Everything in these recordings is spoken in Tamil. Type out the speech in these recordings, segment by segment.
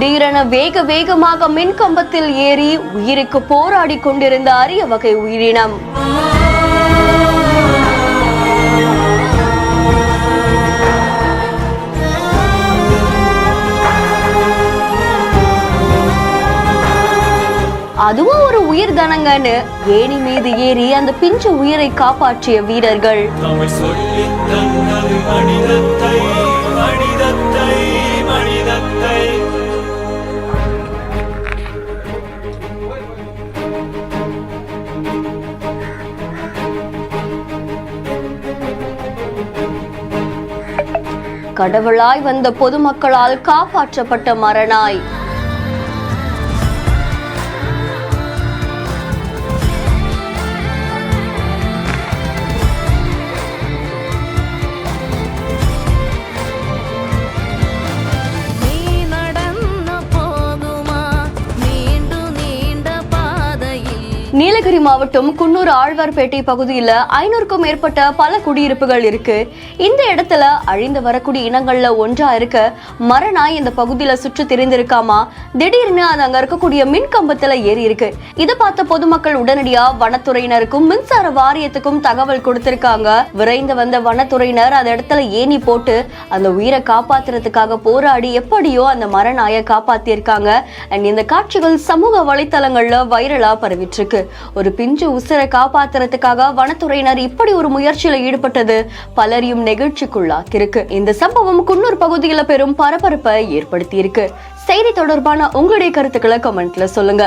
திடீரென வேகமாக மின் கம்பத்தில் ஏறி உயிருக்கு போராடி கொண்டிருந்த அரிய வகை உயிரினம். அதுவும் ஒரு உயிர் தானங்கன்னு ஏணி மீது ஏறி அந்த பிஞ்சு உயிரை காப்பாற்றிய வீரர்கள். கடவுளாய் வந்த பொதுமக்களால் காப்பாற்றப்பட்ட மரநாய். நீலகிரி மாவட்டம் குன்னூர் ஆழ்வார்பேட்டை பகுதியில் 500க்கும் மேற்பட்ட பல குடியிருப்புகள் இருக்கு. இந்த இடத்துல அழிந்து வரக்கூடிய இனங்கள்ல ஒன்றா இருக்க மரநாய் இந்த பகுதியில சுற்றி திரிந்திருக்காமா. திடீர்னு அது அங்க இருக்கக்கூடிய மின் கம்பத்துல ஏறி இருக்கு. இதை பார்த்த பொதுமக்கள் உடனடியா வனத்துறையினருக்கும் மின்சார வாரியத்துக்கும் தகவல் கொடுத்திருக்காங்க. விரைந்து வந்த வனத்துறையினர் அந்த இடத்துல ஏணி போட்டு அந்த உயிரை காப்பாத்துறதுக்காக போராடி எப்படியோ அந்த மரநாயை காப்பாத்திருக்காங்க. அண்ட் இந்த காட்சிகள் சமூக வலைத்தளங்கள்ல வைரலா பரவிட்டு இருக்கு. ஒரு பிஞ்சு உசிரை காப்பாத்துறதுக்காக வனத்துறையினர் இப்படி ஒரு முயற்சியில ஈடுபட்டது பலரையும் நெகிழ்ச்சிக்குள்ளாக்கி இருக்கு. இந்த சம்பவம் குன்னூர் பகுதியில பெரும் பரபரப்பை ஏற்படுத்தி இருக்கு. செய்தி தொடர்பான உங்களுடைய கருத்துக்களை கமெண்ட்ல சொல்லுங்க.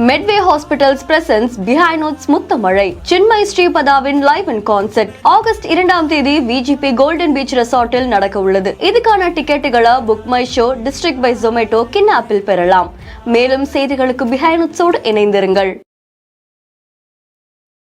Medway hospitals presents behind notes Muthamazhai Chinmayi ஸ்ரீபதாவின் லைவ் இன் கான்சர்ட் ஆகஸ்ட் 2ஆம் தேதி விஜிபி கோல்டன் பீச் ரெசார்ட்டில் நடக்க உள்ளது. இதுக்கான டிக்கெட்டுகளை Book My Show, District by Zomato, கின் ஆப்பில் பெறலாம். மேலும் செய்திகளுக்கு பிஹைண்ட் நோட்ஸோடு இணைந்திருங்கள்.